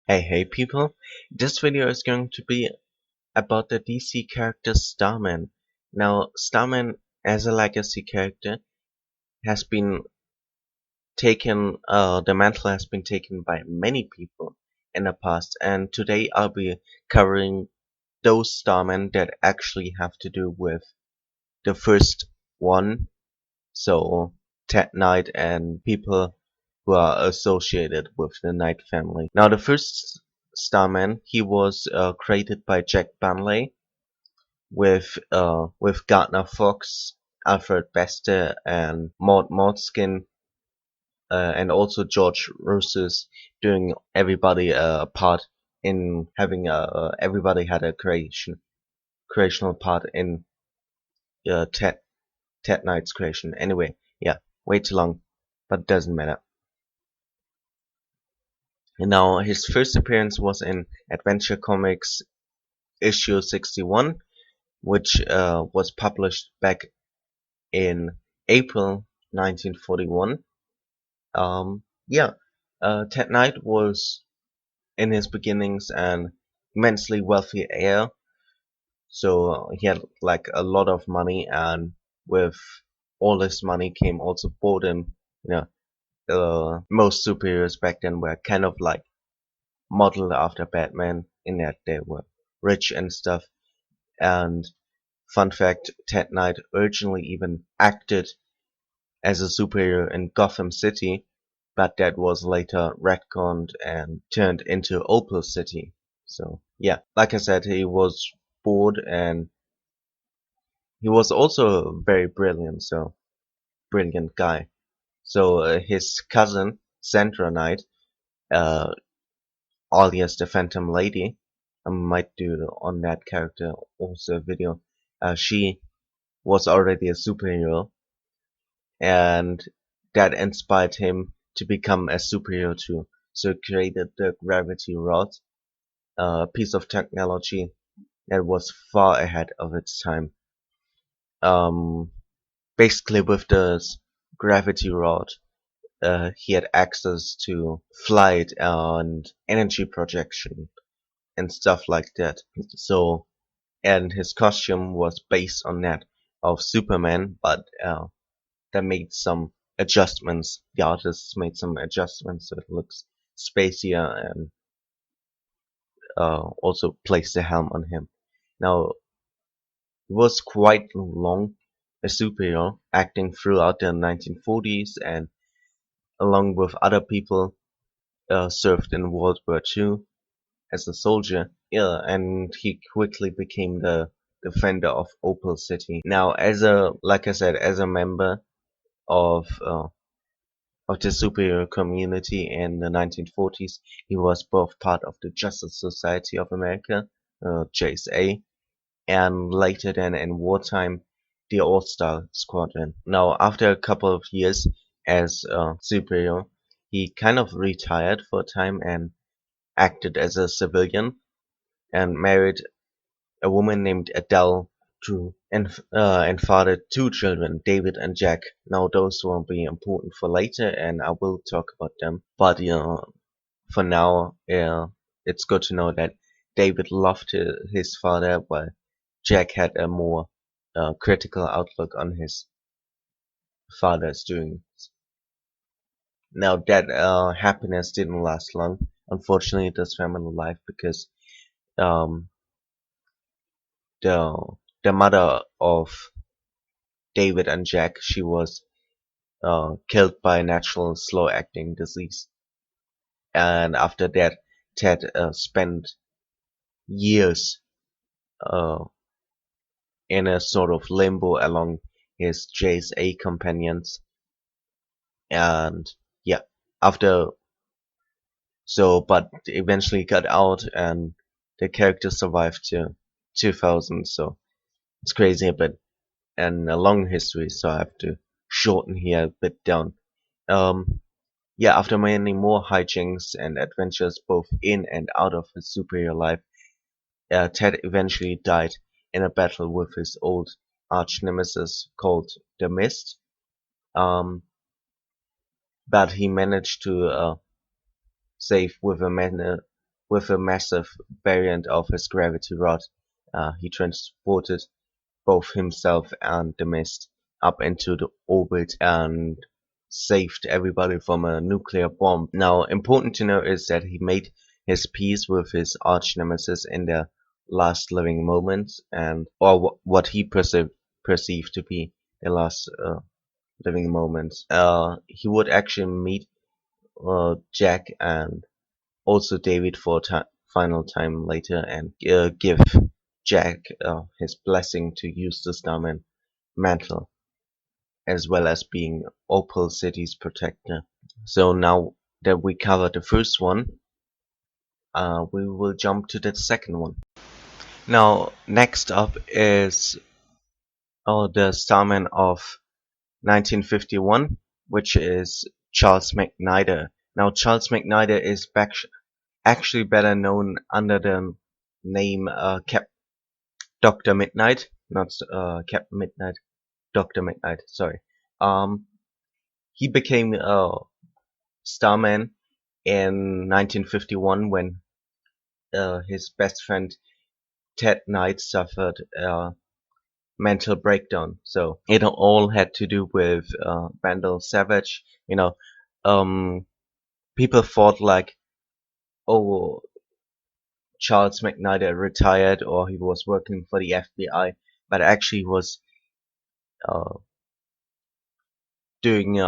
Hey people, this video is going to be about the DC character Starman. Now, Starman as a legacy character has been the mantle has been taken by many people in the past, and today I'll be covering those Starmen that actually have to do with the first one, so Ted Knight and people who are associated with the Knight family. Now, the first Starman, he was created by Jack Banley with Gardner Fox, Alfred Bester, and Maud Modskin, and also George Russo's doing everybody a part in having everybody had a creational part in Ted Knight's creation. Anyway, yeah, way too long, but doesn't matter. And now his first appearance was in Adventure Comics issue 61, which was published back in April 1941. Yeah, Ted Knight was in his beginnings an immensely wealthy heir, so he had like a lot of money, and with all this money came also boredom. You most superheroes back then were kind of like modeled after Batman in that they were rich and stuff. And fun fact, Ted Knight originally even acted as a superhero in Gotham City, but that was later retconned and turned into Opal City. So yeah, like I said, he was bored and he was also very brilliant guy. So his cousin Sandra Knight, uh, alias the Phantom Lady, I might do on that character also a video. She was already a superhero, and that inspired him to become a superhero too. So he created the gravity rod, a piece of technology that was far ahead of its time. Um, Basically, with the gravity rod, he had access to flight and energy projection and stuff like that. So, and his costume was based on that of Superman, but they made some adjustments. The artists made some adjustments so it looks spacier, and also placed the helm on him. Now, he was quite long a superhero, acting throughout the 1940s, and along with other people, served in World War II as a soldier. Yeah, and he quickly became the defender of Opal City. Now, like I said, as a member of uh, of the superhero community in the 1940s. He was both part of the Justice Society of America, JSA, and later then in wartime, the All-Star Squadron. Now, after a couple of years as a superhero, he kind of retired for a time and acted as a civilian and married a woman named Adele Drew, and fathered two children, David and Jack. Now those will be important for later, and I will talk about them. But for now, it's good to know that David loved his father, while Jack had a more critical outlook on his father's doing. Now that happiness didn't last long, unfortunately, this family life, because um, the the mother of David and Jack, she was killed by a natural slow-acting disease. And after that, Ted spent years uh, in a sort of limbo along his JSA companions. And yeah, after but eventually got out, and the character survived to 2000. So it's crazy, but and a long history, so I have to shorten here a bit down. Um, Yeah, after many more hijinks and adventures both in and out of his superhero life, Ted eventually died in a battle with his old arch nemesis called the Mist. Um, but he managed to save with a with a massive variant of his gravity rod. He transported both himself and the Mist up into the orbit and saved everybody from a nuclear bomb. Now, important to note is that he made his peace with his arch nemesis in their last living moments, and or what he perceived to be the last living moments. He would actually meet Jack and also David for final time later and give Jack his blessing to use the Starman mantle as well as being Opal City's protector. So now that we covered the first one, we will jump to the second one. Now, next up is the Starman of 1951, which is Charles McNider. Now, Charles McNider is actually better known under the name Dr. Midnight, not Captain Midnight, Dr. Midnight, sorry. Um, he became Starman in 1951 when his best friend Ted Knight suffered a mental breakdown. So it all had to do with Vandal Savage. Um, people thought like, oh, Charles McNider retired or he was working for the FBI, but actually was uh, doing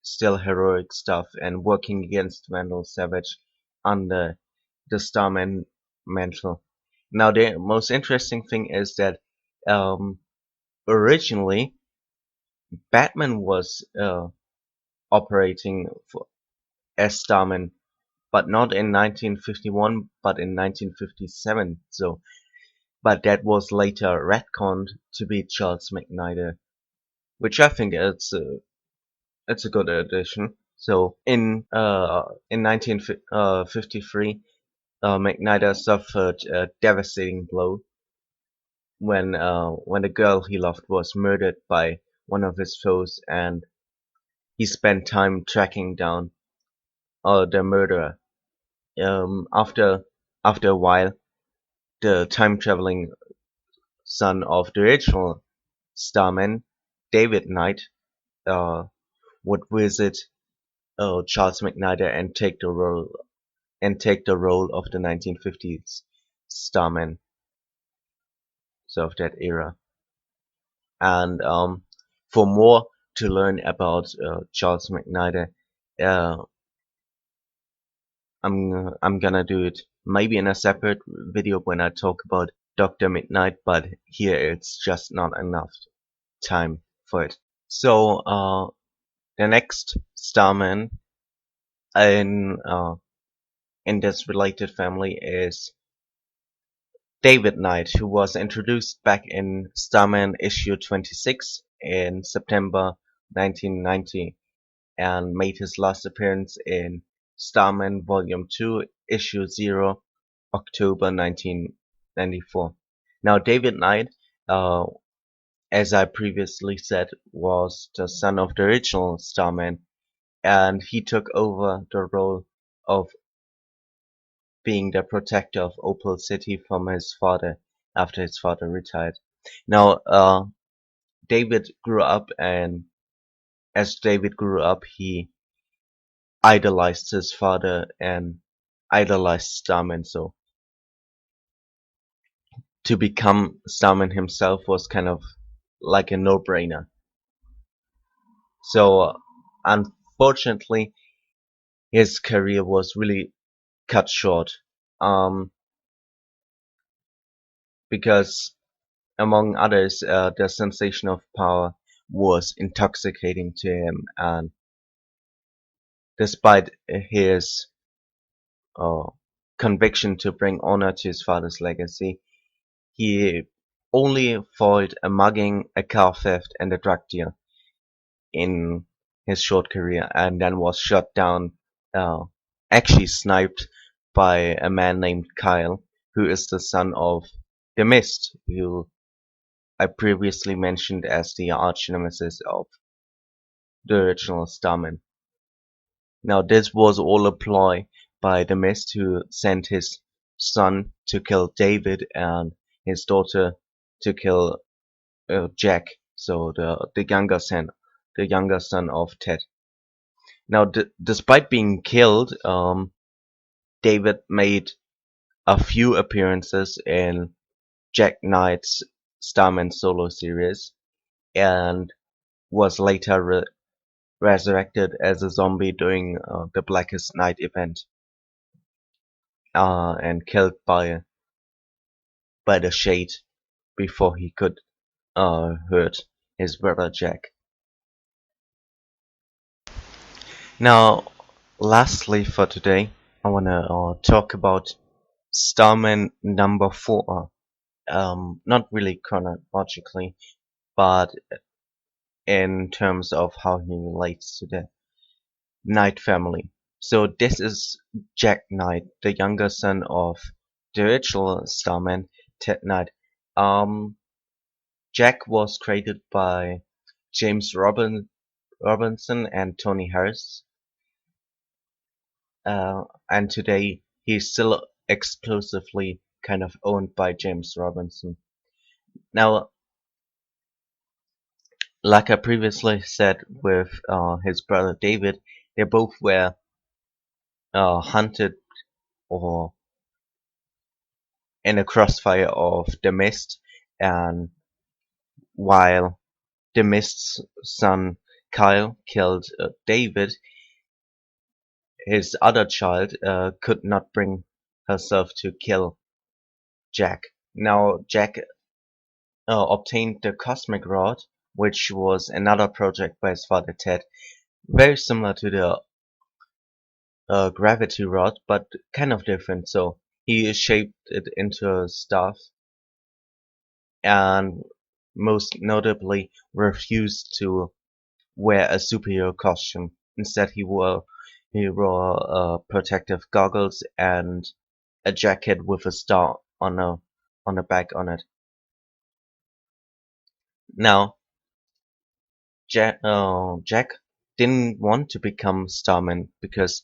still heroic stuff and working against Vandal Savage under the Starman mantle. Now, the most interesting thing is that um, originally Batman was operating as Starman, but not in 1951, but in 1957. So, but that was later retconned to be Charles McNider, which I think it's a good addition. So in 1953, McNider suffered a devastating blow when the girl he loved was murdered by one of his foes, and he spent time tracking down the murderer. After a while, the time traveling son of the original Starman, David Knight, uh, would visit Charles McNider and take the role of the 1950s Starman, so of that era. And for more to learn about Charles McNider, uh, I'm gonna do it maybe in a separate video when I talk about Dr. Midnight, but here it's just not enough time for it. So the next Starman in uh, in this related family is David Knight, who was introduced back in Starman issue 26 in September 1990 and made his last appearance in Starman Volume 2, Issue 0, October 1994. Now, David Knight, uh, as I previously said, was the son of the original Starman, and he took over the role of being the protector of Opal City from his father after his father retired. Now, David grew up, and as David grew up, he idolized his father and idolized Starman. So to become Starman himself was kind of like a no-brainer. So unfortunately, his career was really cut short um, because, among others, the sensation of power was intoxicating to him, and despite his uh, conviction to bring honor to his father's legacy, he only foiled a mugging, a car theft, and a drug deal in his short career, and then was shot down, uh, actually sniped by a man named Kyle, who is the son of the Mist, who I previously mentioned as the arch nemesis of the original Starman. Now, this was all a ploy by the Mist, who sent his son to kill David and his daughter to kill Jack, so the younger son of Ted. Now, despite being killed, David made a few appearances in Jack Knight's Starman solo series and was later resurrected as a zombie during the Blackest Night event and killed by the Shade before he could hurt his brother Jack. Now, lastly for today, I wanna talk about Starman number 4. Not really chronologically, but in terms of how he relates to the Knight family. So this is Jack Knight, the younger son of the original Starman, Ted Knight. Um, Jack was created by James Robinson and Tony Harris, and today he's still exclusively kind of owned by James Robinson. Now, like I previously said with his brother David, they both were hunted or in a crossfire of the Mist, and while the Mist's son Kyle killed David, his other child could not bring herself to kill Jack. Now Jack obtained the Cosmic Rod, which was another project by his father Ted, very similar to the Gravity Rod, but kind of different. So he shaped it into a staff and most notably refused to wear a superhero costume. Instead, he wore protective goggles and a jacket with a star on the back on it. Now, Jack didn't want to become Starman because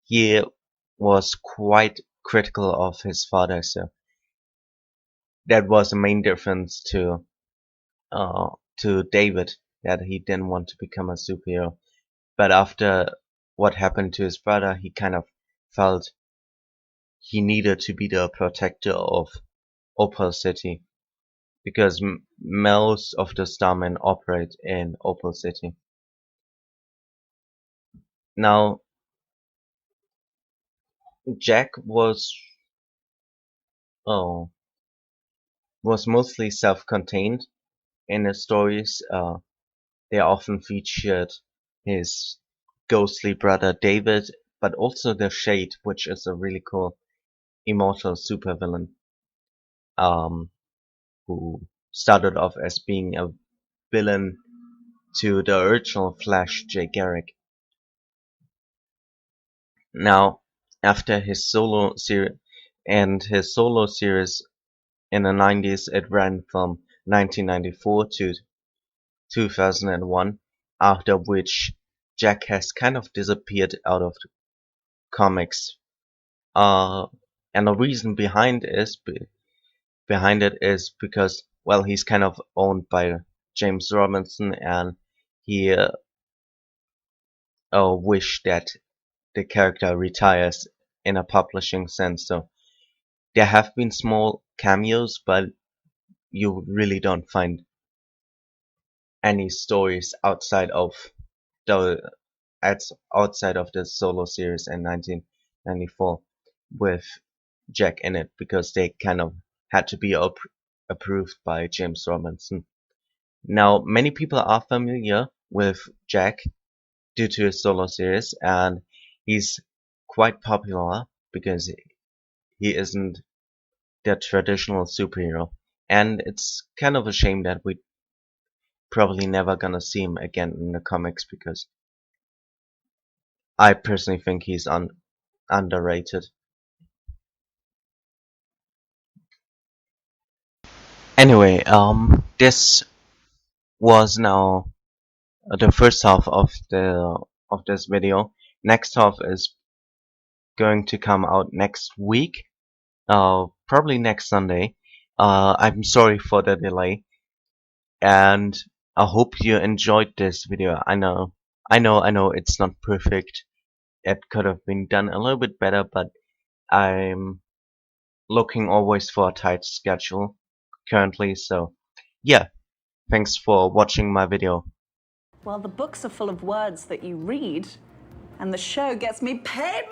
he was quite critical of his father. So that was the main difference uh, to David, that he didn't want to become a superhero. But after what happened to his brother, he kind of felt he needed to be the protector of Opal City because most of the Starmen operate in Opal City. Now, Jack oh, was mostly self-contained in his stories. They often featured his ghostly brother David, but also the Shade, which is a really cool immortal supervillain, um, who started off as being a villain to the original Flash, Jay Garrick. Now, after his solo series in the 90s, it ran from 1994 to 2001, after which Jack has kind of disappeared out of the comics. Uh, and the reason behind it is because, well, he's kind of owned by James Robinson, and he wish that the character retires in a publishing sense. So there have been small cameos, but you really don't find any stories the outside of the solo series in 1994 with Jack in it, because they kind of had to be approved by James Robinson. Now, many people are familiar with Jack due to his solo series, and he's quite popular because he isn't the traditional superhero. And it's kind of a shame that we probably never gonna see him again in the comics, because I personally think he's underrated. Anyway, this was now the first half of this video. Next half is going to come out next week, probably next Sunday. I'm sorry for the delay, and I hope you enjoyed this video. I know it's not perfect. It could have been done a little bit better, but I'm looking always for a tight schedule currently. So yeah, thanks for watching my video. Well, the books are full of words that you read, and the show gets me paid.